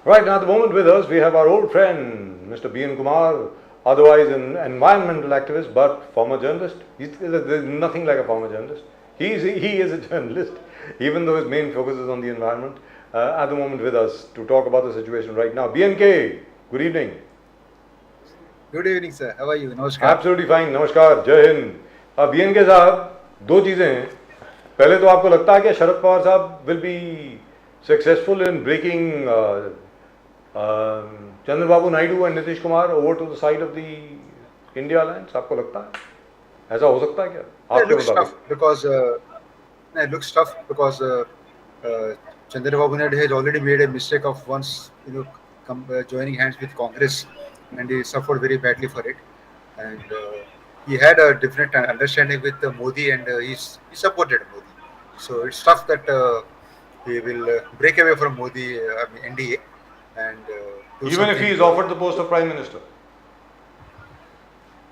Right now, at the moment with us, we have our old friend, Mr. B.N. Kumar, otherwise an environmental activist, but former journalist. There's nothing like a former journalist. He is a journalist, even though his main focus is on the environment. At the moment with us to talk about the situation right now. BNK, good evening. Good evening, sir. How are you? Namaskar. Absolutely fine. नमस्कार, जय Hind. BNK साहब, दो चीज़ें हैं. पहले तो आपको लगता है कि शरद पवार साहब will be successful in breaking Chandrababu Naidu and Nitish Kumar over to the side of the India alliance? आपको लगता है ऐसा हो सकता है क्या? It looks tough because Chandrababu Naidu has already made a mistake of once joining hands with Congress, and he suffered very badly for it. And he had a different understanding with Modi, and he supported Modi. So it's tough that he will break away from Modi, NDA, and even if he is offered the post of Prime Minister.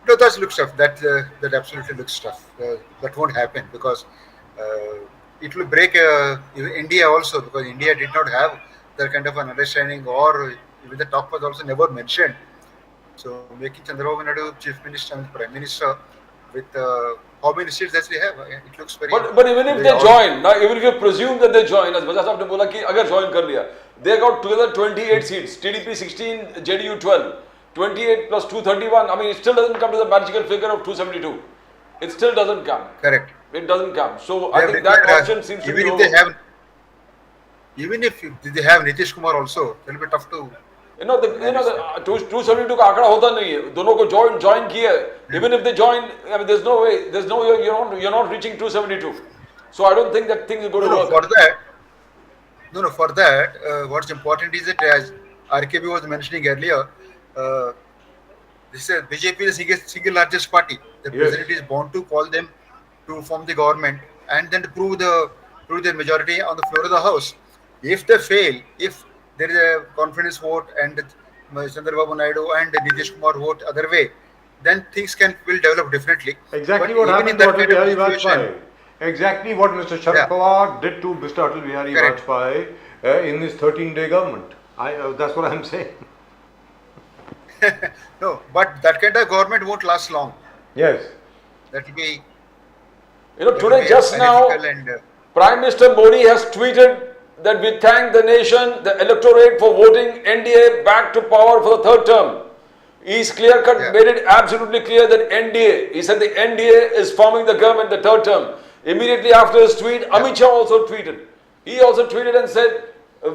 No, that looks tough. That absolutely looks tough. That won't happen because it will break India also, because India did not have that kind of an understanding, or even the talk was also never mentioned. So making Chandrababu Naidu Chief Minister and Prime Minister with how many seats that we have, it looks very. But even if they join, now even if you presume that they join, as Bajaj साहब ने बोला कि अगर join कर लिया, they got together 28 seats, TDP 16, JDU 12, 28 plus 231. I mean, it still doesn't come to the magical figure of 272. It still doesn't come. Correct. It doesn't come. So I think that option seems to be over. Even if they have Nitish Kumar also, it will be tough to. You know, the 272 का आंकड़ा होता नहीं है. दोनों को join किया. Even if they join, I mean, there's no way. You're not reaching 272. So I don't think that thing is going to work. For that, what's important is that, as RKB was mentioning earlier, this is BJP is the single largest party. The president is bound to call them to form the government and then to prove their majority on the floor of the house. If they fail, if there is a confidence vote and Chandrababu Naidu and Nitish Kumar vote other way, then things will develop differently. Exactly what happened to Atal Bihari Vajpayee. Exactly what Mr. Sharad Pawar did to Mr. Atal Bihari Vajpayee in his 13-day government. That's what I'm saying. No, but that kind of government won't last long. Yes. That will be. Today just now, Prime Minister Modi has tweeted that we thank the nation, the electorate, for voting NDA back to power for the third term. He's clear-cut, made it absolutely clear that NDA, he said the NDA is forming the government the third term. Immediately after his tweet, Amit Shah also tweeted. He also tweeted and said,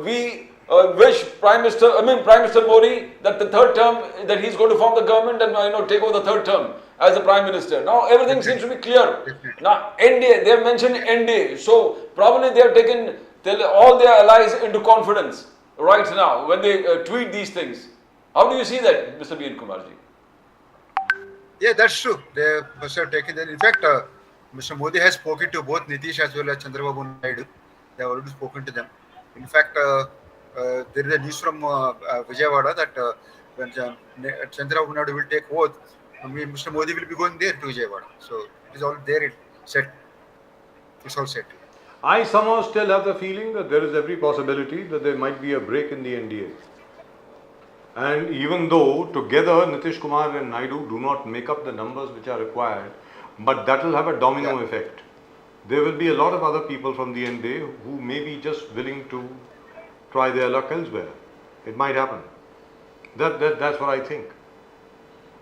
we wish Prime Minister Modi that the third term, that he's going to form the government and take over the third term as the Prime Minister. Now everything seems to be clear. Now NDA, they have mentioned NDA, so probably they have taken all their allies into confidence right now when they tweet these things. How do you see that, Mr. B.N. Kumarji? Yeah, that's true. They must have taken that. In fact, Mr. Modi has spoken to both Nitish as well as Chandrababu Naidu. They have already spoken to them. In fact, there is a news from Vijayawada that when Chandrababu Naidu will take oath, Mr. Modi will be going there to Vijayawada. So it is all there, set. It's all set. I somehow still have the feeling that there is every possibility that there might be a break in the NDA. And even though together Nitish Kumar and Naidu do not make up the numbers which are required, but that will have a domino effect. There will be a lot of other people from the NDA who may be just willing to try their luck elsewhere. It might happen. That's what I think.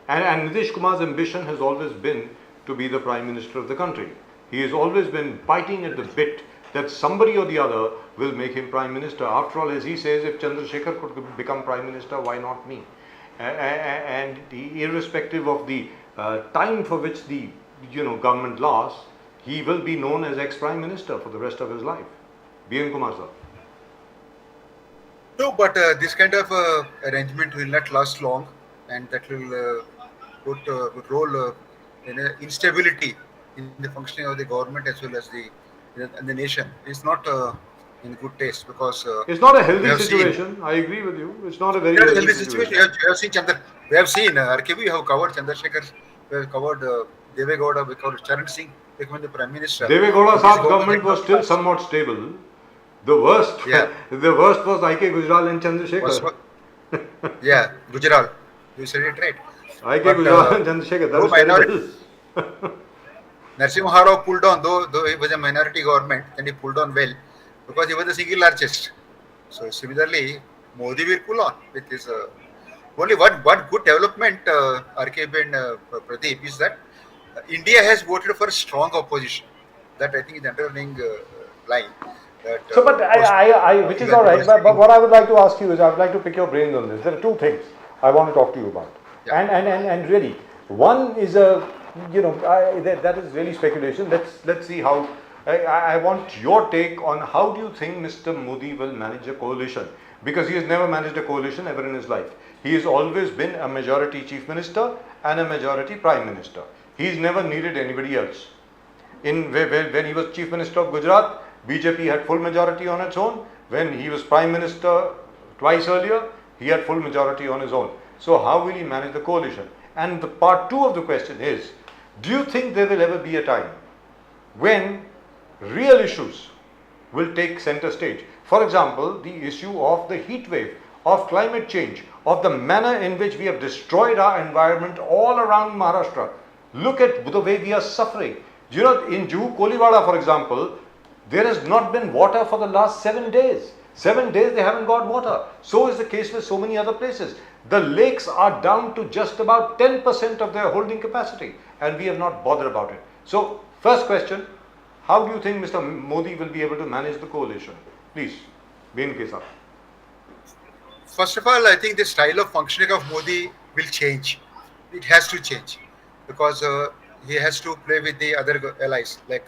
And Nitish Kumar's ambition has always been to be the Prime Minister of the country. He has always been biting at the bit that somebody or the other will make him Prime Minister. After all, as he says, if Chandrasekhar could become Prime Minister, why not me? And irrespective of the time for which the government lasts, he will be known as ex-Prime Minister for the rest of his life. B.N. Kumar sir. No, but this kind of arrangement will not last long, and that will put role in instability in the functioning of the government as well as the nation. It's not in good taste because it's not a healthy situation. I agree with you. It's not a very healthy situation. We have seen RKB. We have covered Chandrasekhar. We have covered Deve Gowda. We covered Charan Singh becoming the Prime Minister. Deve Gowda Saab's government was still somewhat stable. The worst, Yeah. the worst was I.K. Gujral and Chandrasekhar. Yeah, Gujarat. You said it right. I.K. But, Gujral and Chandrasekhar, that though was terrible. Narasimha Rao pulled on, though he was a minority government, then he pulled on well because he was the single largest. So similarly, Modi will pull on with his only one good development, RKB and Pradeep, is that India has voted for strong opposition. That I think is the underlying line. That, So, but which is all right. But what I would like to ask you is, I would like to pick your brains on this. There are two things I want to talk to you about, Yeah. and really, one is a, that is really speculation. Let's see how. I want your take on how do you think Mr. Modi will manage a coalition, because he has never managed a coalition ever in his life. He has always been a majority chief minister and a majority prime minister. He's never needed anybody else. When he was chief minister of Gujarat, BJP had full majority on its own. When he was prime minister twice earlier, he had full majority on his own. So how will he manage the coalition? And the part two of the question is, do you think there will ever be a time when real issues will take center stage? For example, the issue of the heat wave, of climate change, of the manner in which we have destroyed our environment all around Maharashtra. Look at the way we are suffering. In Juhu Koliwada, for example, there has not been water for the last 7 days. 7 days they haven't got water. So is the case with so many other places. The lakes are down to just about 10% of their holding capacity, and we have not bothered about it. So, first question, how do you think Mr. Modi will be able to manage the coalition? Please, BNK sir. First of all, I think the style of functioning of Modi will change. It has to change because he has to play with the other allies like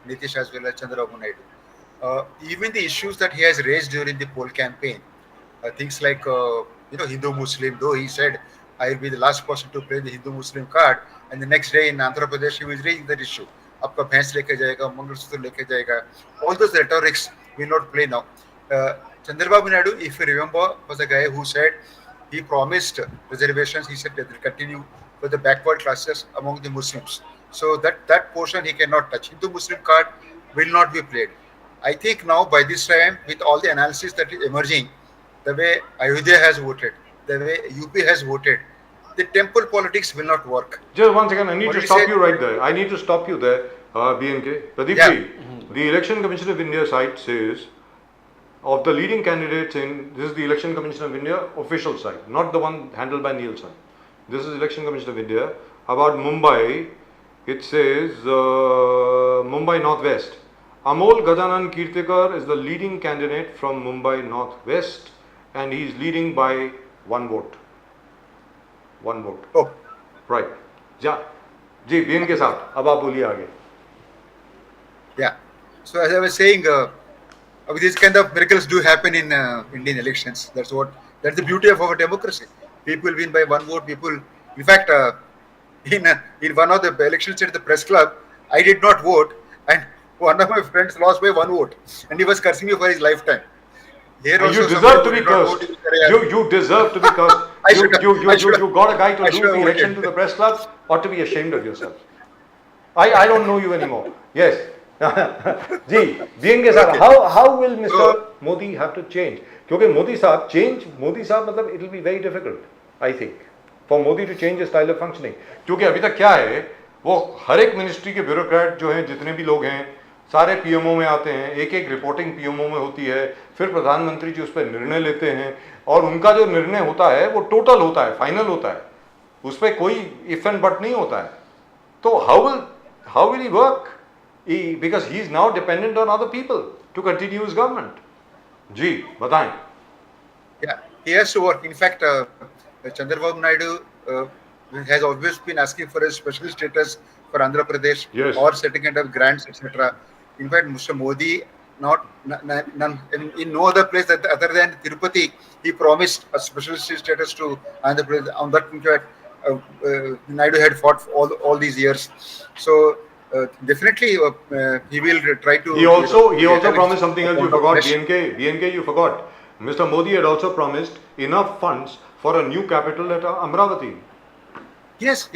NITISH as well as Chandrababu Naidu. Even the issues that he has raised during the poll campaign, things like Hindu-Muslim, though he said, I will be the last person to play the Hindu-Muslim card, and the next day in Andhra Pradesh he was raising that issue. Aapka bhains leke jayega, Mangalsutra leke jayega. All those rhetorics will not play now. Chandrababu Naidu, if you remember, was a guy who said he promised reservations. He said that will continue for the backward classes among the Muslims. So that portion he cannot touch. Hindu-Muslim card will not be played. I think now by this time, with all the analysis that is emerging, the way Ayodhya has voted, the way UP has voted, the temple politics will not work. Just one second, I need to stop you right there. I need to stop you there, BNK. Pradeep ji, the Election Commission of India site says, of the leading candidates this is the Election Commission of India official site, not the one handled by Nielsen. This is Election Commission of India. About Mumbai, it says Mumbai Northwest. Amol Gajanan Kirtikar is the leading candidate from Mumbai Northwest, and he is leading by 1 vote. 1 vote. Oh. Right. Ja. Ji, BNK साहब, अब आप बोलिए आगे. Yeah. So as I was saying, these kind of miracles do happen in Indian elections. That's the beauty of our democracy. People win by 1 vote. In fact, in one of the elections at the press club, I did not vote, and one of my friends lost by 1 vote, and he was cursing me for his lifetime. Here also you deserve to be cursed. You deserve to be cursed. You got a guy to lose the election to the press club, ought to be ashamed of yourself. I don't know you anymore. Yes. Ji, BNK sir, how will Mr. Modi have to change? Because Modi sahab, it will be very difficult, I think, for Modi to change his style of functioning. क्योंकि अभी तक क्या है, वो हर एक ministry के bureaucrat जो हैं, जितने भी लोग हैं, सारे पीएमओ में आते हैं, एक रिपोर्टिंग पीएमओ में होती है, फिर प्रधानमंत्री जी उस पर निर्णय लेते हैं, और उनका जो निर्णय होता है वो टोटल होता है, फाइनल होता है, उस पर कोई इफ एंड बट नहीं होता है. तो how will he work? Because he is now dependent on other people to continue his government. जी, बताएं. Yeah, he has to work. In fact, Chandrababu Naidu has always been asking for a special status for Andhra Pradesh, yes, or setting up grants, etc. In fact, Mr. Modi, in no other place other than Tirupati, he promised a special status to Andhra Pradesh. On that, Naidu had fought all these years. So definitely he will try to. He also promised something else. You forgot, BNK. You forgot. Mr. Modi had also promised enough funds for a new capital at Amravati. Yes.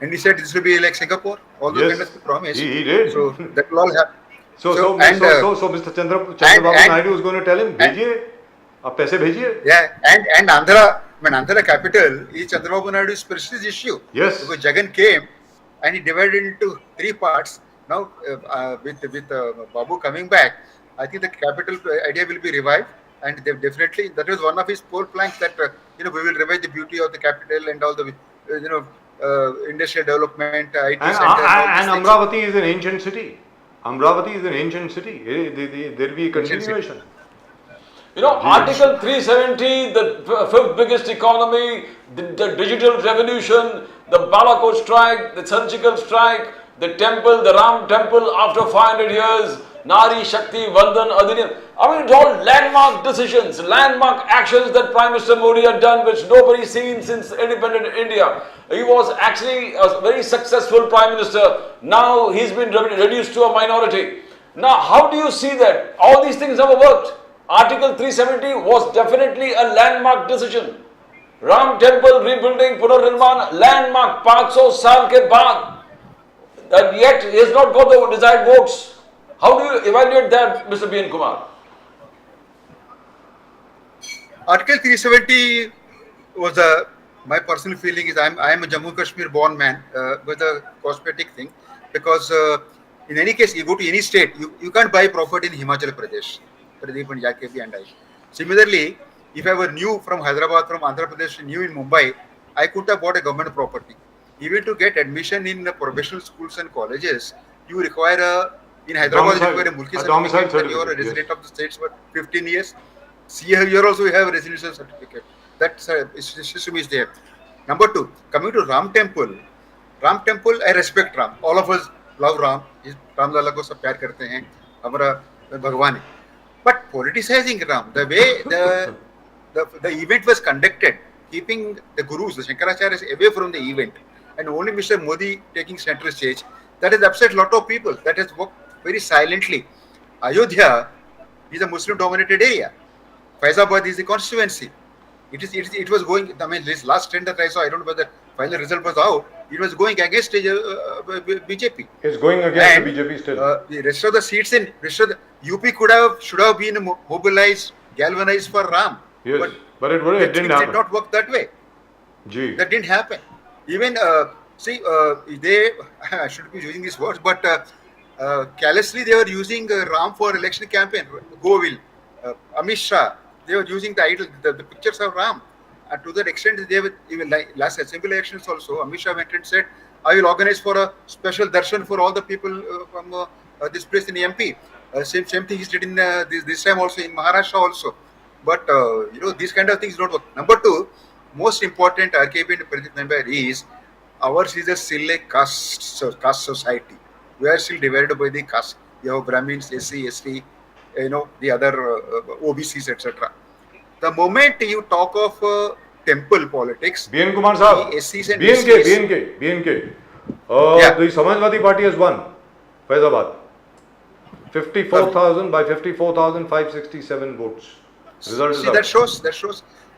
And he said this will be like Singapore. All those kind of promise. He did. So that will all happen. So Mr. Chandrababu Naidu is going to tell him, भेजिए, आप पैसे भेजिए. Yeah, and Andhra capital is Chandrababu Naidu's prestige issue. Yes. Because Jagan came and he divided into three parts. Now, with Babu coming back, I think the capital idea will be revived, and they definitely that was one of his poll planks that we will revive the beauty of the capital and all the industrial development, IT And center. and Amravati is an ancient city. Amravati is an ancient city. There will be a continuation. Article 370, the fifth biggest economy, the digital revolution, the Balakot strike, the surgical strike, the temple, the Ram temple after 500 years, Nari Shakti Vandan Adhiniyam. I mean, it's all landmark decisions, landmark actions that Prime Minister Modi had done, which nobody's seen since independent India. He was actually a very successful Prime Minister. Now he's been reduced to a minority. Now, how do you see that? All these things never worked. Article 370 was definitely a landmark decision. Ram temple rebuilding, Punarnirman, landmark 500 saal ke baad. And yet he has not got the desired votes. How do you evaluate that, Mr. B. N. Kumar? Article 370 was my personal feeling is I am a Jammu Kashmir born man with a cosmetic thing, because in any case you go to any state, you can't buy property in Himachal Pradesh. Pradeep and Yakebi and I. Similarly, if I were new from Hyderabad, from Andhra Pradesh, new in Mumbai, I could have bought a government property. Even to get admission in professional schools and colleges, you require in Hyderabad you require a Mulki certificate that you are a resident of the states for 15 years. See here also you have a residential certificate. That system is there. Number two, coming to Ram Temple, I respect Ram. All of us love Ram. Ram Lala ko sab pyar karte hain. Hamara Bhagwan hai. But politicizing Ram, the way the event was conducted, keeping the gurus, the Shankaracharyas away from the event, and only Mr. Modi taking center stage, that has upset a lot of people. That has worked very silently. Ayodhya is a Muslim-dominated area. Faizabad is the constituency. It was going. I mean, this last trend that I saw, I don't know whether the final result was out. It was going against BJP. It's going against the BJP still. The rest of the seats in UP should have been mobilized, galvanized for Ram. Yes, but it didn't happen. It did not work that way. Gee. That didn't happen. Even they I shouldn't be using these words, but callously they were using Ram for election campaign. Govil, Amit Shah, they were using the pictures of Ram. And to that extent, they were even last assembly elections also. Amit Shah went and said, "I will organize for a special darshan for all the people from this place in MP." Same thing he did in this time also in Maharashtra also. But these kind of things don't work. Number two, most important RKB and Pradeep member is ours is still a caste society. We are still divided by the caste. You have Brahmins, SC, ST, the other OBCs, etc. The moment you talk of temple politics, B.N. Kumar Sahab, BNK. The Samajwadi Party has won Faizabad. 54,000 by 54,567 votes. Result is out. That shows.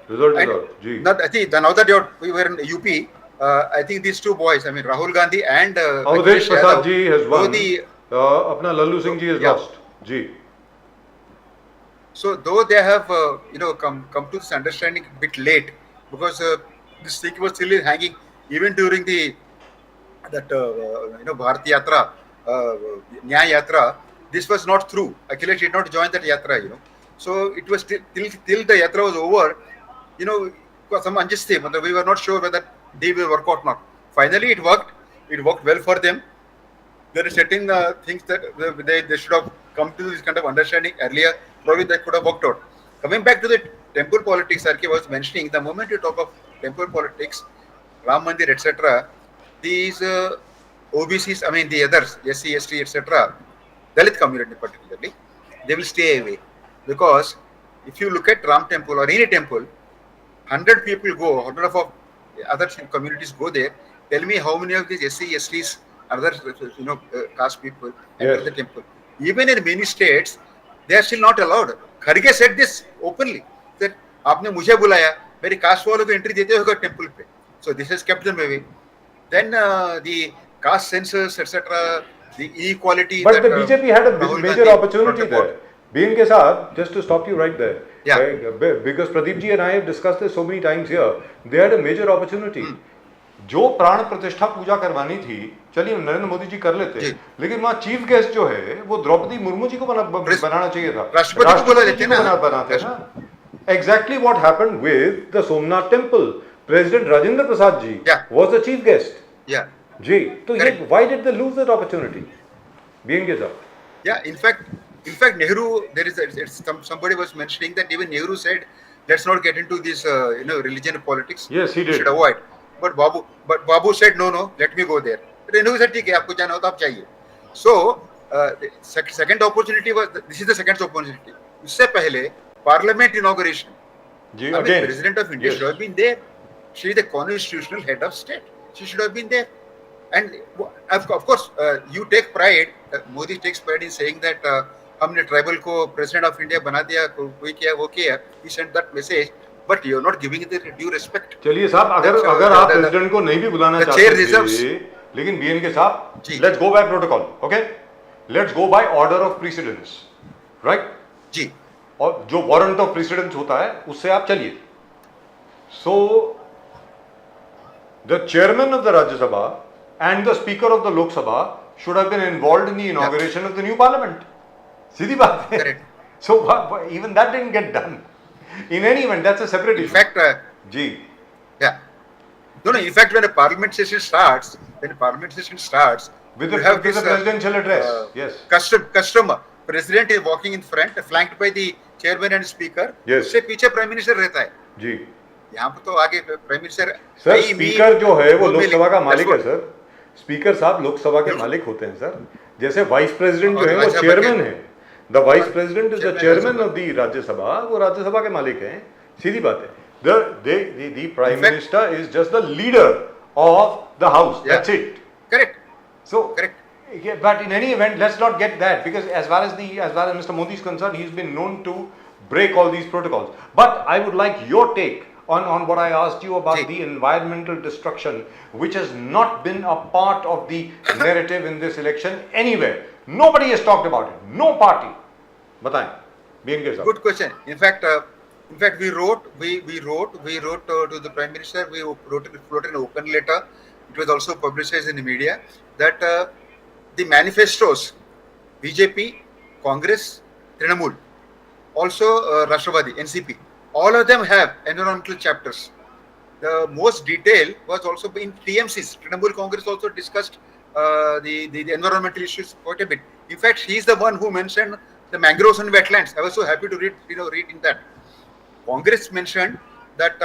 Result is out. Gee. I think now that we were in UP, I think these two boys, I mean Rahul Gandhi and Avdesh Prasad ji has won. Apna Lallu Singh ji has lost. Gee. So though they have come to this understanding a bit late, because this thing was still hanging even during that Bharat Yatra, Nyaya Yatra. This was not through. Akhilesh did not join that Yatra, So it was till the Yatra was over, some anjasti. We were not sure whether they will work out or not. Finally, it worked. It worked well for them. There are certain things that they should have come to this kind of understanding earlier. Probably that could have worked out. Coming back to the temple politics, Arke was mentioning, the moment you talk of temple politics, Ram Mandir, etc., these OBCs, I mean the others, SC, ST, etc., Dalit community particularly, they will stay away. Because if you look at Ram temple or any temple, 100 people go, 100 of other communities go there. Tell me how many of these SC, STs, other caste people enter the temple. Even in many states, they are still not allowed. Kharge said this openly that आपने मुझे बुलाया, मेरी caste वालों को entry देते होगा temple पे. So this has kept them away. Then the caste census, etc., the inequality. But that, the BJP had a Rahul major Gandhi opportunity brought about. there. Being ke saath, just to stop you right there, Yeah. because Pradeep ji and I have discussed this so many times here, they had a major opportunity. जो प्राण प्रतिष्ठा पूजा करवानी थी, चलिए नरेंद्र मोदी जी कर लेते, लेकिन वहाँ चीफ गेस्ट जो है वो द्रौपदी मुर्मू जी को बनाना चाहिए था, राष्ट्रपति को बुला लेते ना, बनाते ना. Exactly what happened with the Somnath temple. President Rajendra Prasad ji was the chief guest. Yeah. जी, तो ये why did they lose that opportunity? Being के साथ. Yeah, in fact, Nehru, somebody was mentioning that even Nehru said, let's not get into this, religion and politics. Yes, he We did. should avoid. But Babu said, no, let me go there. Nehru said, ठीक है, आपको जाना हो तो आप जाइए. So, the second opportunity was, this is the second opportunity. उससे पहले, Parliament inauguration. Ji, I mean, again. President of India Yes. should have been there. She is the constitutional head of state. She should have been there. And of course, you take pride, Modi takes pride in saying that हमने tribal को President of India बना दिया, कोई किया, वो किया. He sent that message, but you are not giving it the due respect. चलिए साहब, अगर आप प्रेसिडेंट को नहीं भी बुलाना चाहते थे, लेकिन बीएन के साहब, let's go by protocol, okay? Let's go by order of precedence, right? जी. और जो वारंट ऑफ प्रेसिडेंस होता है उससे आप चलिए. So the chairman of the Rajya Sabha and the speaker of the Lok Sabha should have been involved in the inauguration of the new parliament. सीधी बात है. Correct. So even that didn't get done. In any event, that's a separate issue. In fact, ji. yeah. No. In fact, when a parliament session starts, With you the, have with this the presidential address, yes. custom. President is walking in front, flanked by the chairman and speaker. Yes. उससे पीछे prime minister रहता है. जी. यहाँ पे तो आगे prime minister. Sir, speaker जो है वो लोकसभा का मालिक है सर. स्पीकर साहब लोकसभा के मालिक होते हैं सर. जैसे वाइस प्रेसिडेंट जो है वो चेयरमैन है. The vice president is the chairman of the Rajya Sabha. वो राज्यसभा के मालिक हैं. सीधी बात है. The prime minister is just the leader of the house. That's it. Correct. So Correct. yeah, but in any event, let's not get that, because as far as Mr. Modi is concerned, he's been known to break all these protocols. But I would like your take on what I asked you about the environmental destruction, which has not been a part of the narrative in this election anywhere. Nobody has talked about it. No party. बताएं. BNK sir. Good question. In fact, we wrote to the Prime Minister. We wrote an open letter. It was also publicized in the media that the manifestos, BJP, Congress, Trinamool, also Rashtrapati, NCP, all of them have environmental chapters. The most detail was also in TMC's. Trinamool Congress also discussed the environmental issues quite a bit. In fact, he is the one who mentioned the mangroves and wetlands. I was so happy to read in that. Congress mentioned that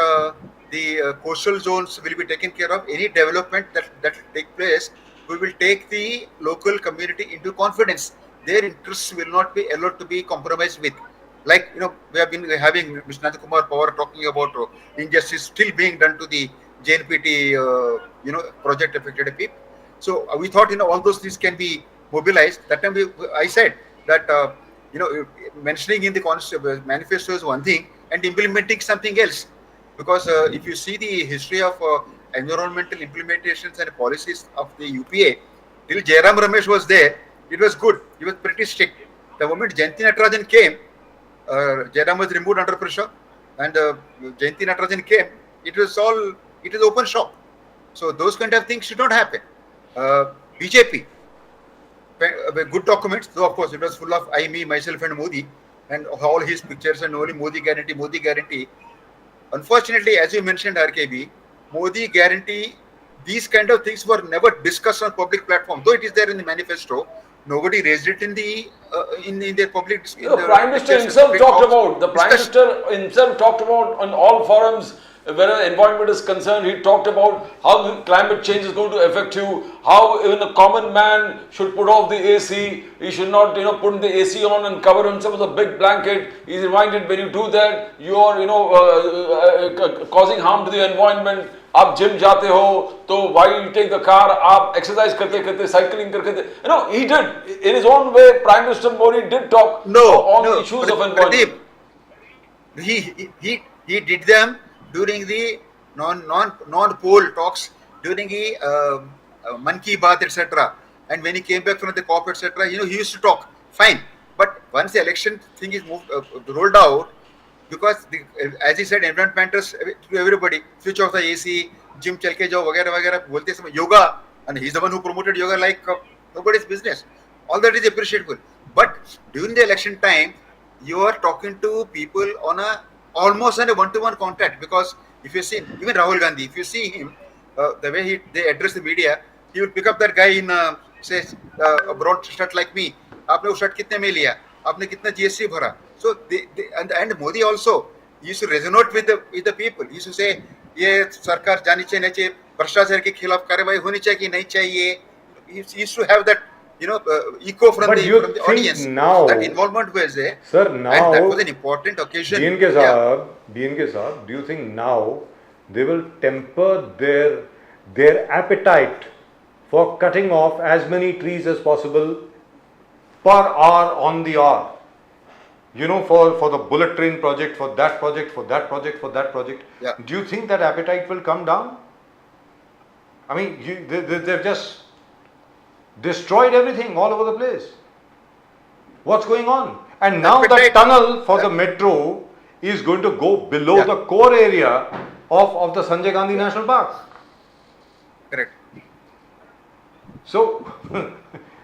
the coastal zones will be taken care of. Any development that will take place, we will take the local community into confidence. Their interests will not be allowed to be compromised with. Like, we have been having Mr. Nanda Kumar PAWAR talking about injustice still being done to the JNPT, project affected people. So we thought, all those things can be mobilized. That time I said that, mentioning in the manifesto is one thing and implementing something else. Because if you see the history of environmental implementations and policies of the UPA, till Jairam Ramesh was there, it was good. He was pretty strict. The moment Jayanti Natarajan came, Jairam was removed under pressure, and Jayanti Natarajan came, it was open shop. So those kind of things should not happen. BJP, good documents, though of course it was full of I, me, myself and Modi, and all his pictures and only Modi guarantee. Unfortunately, as you mentioned, RKB, Modi guarantee, these kind of things were never discussed on public platform. Though it is there in the manifesto, nobody raised it in the in their public. The Prime Minister himself talked about. The Prime Minister himself talked about on all forums where environment is concerned. He talked about how climate change is going to affect you. How even a common man should put off the AC. He should not, put the AC on and cover himself with a big blanket. He's reminded when you do that, you are, causing harm to the environment. आप gym जाते हो तो why you take the car, आप exercise करते cycling करते, he did in his own way. Prime Minister Modi did talk on the issues of environment. He did them during the non-poll talks, during the Man Ki Baat, etc. and when he came back from the COP, etc., he used to talk fine. But once the election thing is rolled out, because as he said, environment matters to everybody. Switch off the AC, gym chalke jao, वगैरह वगैरह बोलते समय yoga, and he's the one who promoted yoga like nobody's business. All that is appreciable. But during the election time, you are talking to people on almost on a one-to-one contact, because if you see even Rahul Gandhi, if you see him, the way they address the media, he will pick up that guy in says a broad shirt like me. आपने वो shirt कितने में लिया? आपने कितना GST भरा? So and Modi also used to resonate with the people. He used to say ये सरकार जानी चाहिए नहीं चाहिए, भ्रष्टाचार के खिलाफ कार्रवाई होनी चाहिए कि नहीं चाहिए. He used to have that echo from the audience. Now, that involvement was there. Sir, now and that was an important occasion. BNK Saab, do you think now they will temper their appetite for cutting off as many trees as possible per hour on the hour? For the bullet train project, for that project, for that project, for that project. Yeah. Do you think that appetite will come down? I mean, they've just destroyed everything all over the place. What's going on? And now the tunnel for the metro is going to go below the core area of the Sanjay Gandhi National Park. Correct. So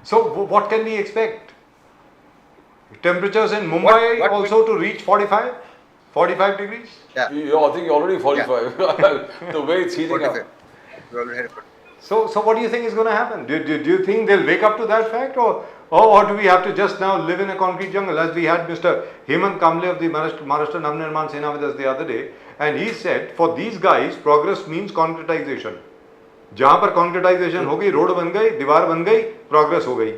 what can we expect? Temperatures in Mumbai what also to reach 45 degrees? Yeah. I think you're already 45. The way it's heating up. We already had it. So what do you think is going to happen? Do you think they'll wake up to that fact, or do we have to just now live in a concrete jungle? As we had Mr. Hemant Kamble of the Maharashtra Navnirman Sena with us the other day, and he said for these guys progress means concretization. जहाँ पर concretization हो गई, road बन गई, दीवार बन गई, progress हो गई.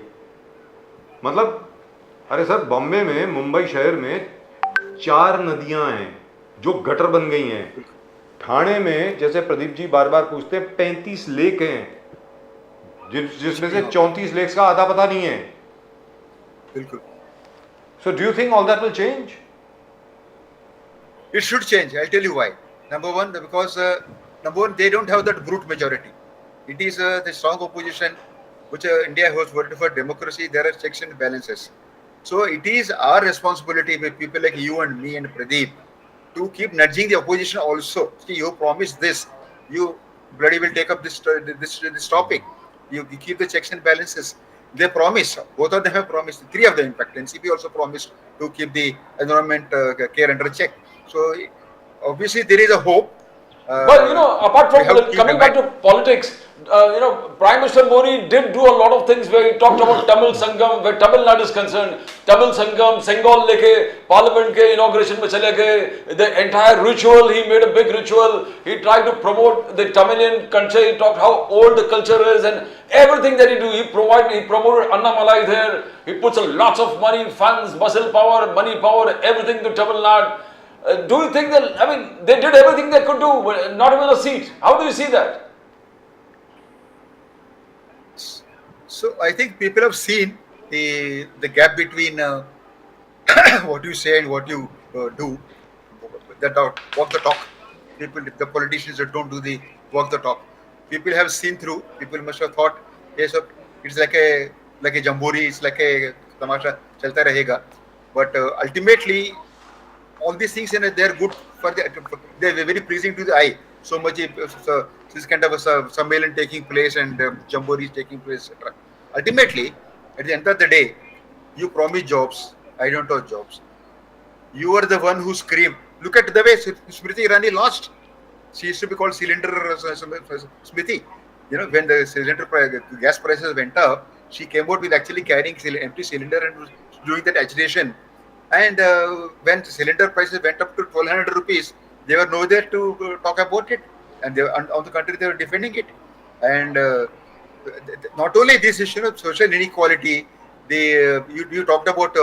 मतलब अरे सर, बॉम्बे में, मुंबई शहर में 4 नदियां हैं जो गटर बन गई हैं. ठाणे में, जैसे प्रदीप जी बार बार पूछते हैं, 35 लेक हैं जिसमें से 34 लेक्स का आधा पता नहीं है. बिल्कुल. So do you think all that will change? It should change. I'll tell you why. Number one, because they don't have that brute majority. It is the strong opposition, which India has voted for democracy. There are checks and balances. So it is our responsibility with people like you and me and Pradeep to keep nudging the opposition also. See, you promised this. You bloody will take up this topic. You keep the checks and balances. They promised. Both of them have promised. 3 of them, in fact. NCP also promised to keep the environment care under check. So obviously there is a hope. But apart from coming back to politics, Prime Minister Modi did do a lot of things where he talked about Tamil Sangam, where Tamil Nadu is concerned. Tamil Sangam, Sengal leke Parliament ke inauguration mein chale gaye. The entire ritual, he made a big ritual. He tried to promote the Tamilian culture. He talked how old the culture is and everything that he do. He promoted Anna Malai there. He puts lots of money, funds, muscle power, money power, everything to Tamil Nadu. Do you think that, they did everything they could do, but not even a seat. How do you see that? So I think people have seen the gap between what you say and what you do. Walk the talk. People, the politicians that don't do the walk the talk. People have seen through. People must have thought, yes, it's like a jamboree. It's like a tamasha. Chalta rahega. But ultimately, all these things, they're good they're very pleasing to the eye. So much this kind of a sammelan taking place and jamboree taking place, etc. Ultimately, at the end of the day, you promise jobs. I don't have jobs. You are the one who screamed. Look at the way Smriti Irani lost. She used to be called Cylinder Smriti. When the gas prices went up, she came out with actually carrying empty cylinder and was doing that agitation. And when cylinder prices went up to 1,200 rupees, they were no there to talk about it. And they on the contrary, they were defending it. And not only this issue of social inequality, you talked about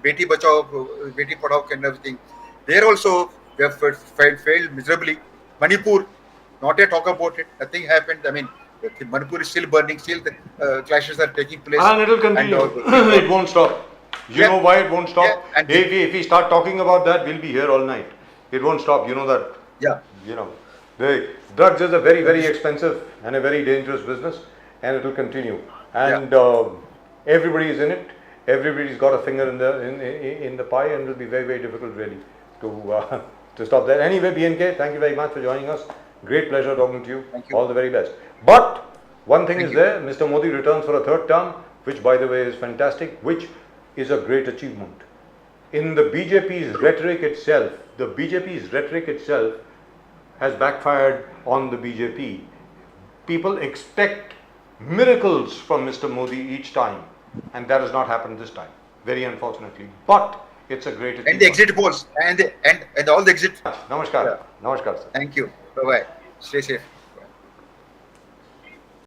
Beti Bachao, Beti Padhao kind of thing. There also, they have failed miserably. Manipur, not a talk about it. Nothing happened. Manipur is still burning. Still the clashes are taking place. And it will continue. It won't stop. You know why it won't stop? Yeah, if we start talking about that, we'll be here all night. It won't stop. You know that. Yeah. The drugs is a very, very expensive and a very dangerous business, and it will continue. and everybody is in it. Everybody's got a finger in the pie, and it will be very, very difficult really to stop that. Anyway, BNK, thank you very much for joining us. Great pleasure talking to you. Thank you. All the very best. But one thing Thank is you. there, Mr. Modi returns for a third term, which by the way is fantastic, which is a great achievement. In the BJP's rhetoric itself, has backfired on the BJP. People expect miracles from Mr. Modi each time, and that has not happened this time, very unfortunately. But it's a great achievement. And the exit polls and all the exit. Namaskar. Yeah. Namaskar, sir. Thank you. Bye bye. Stay safe.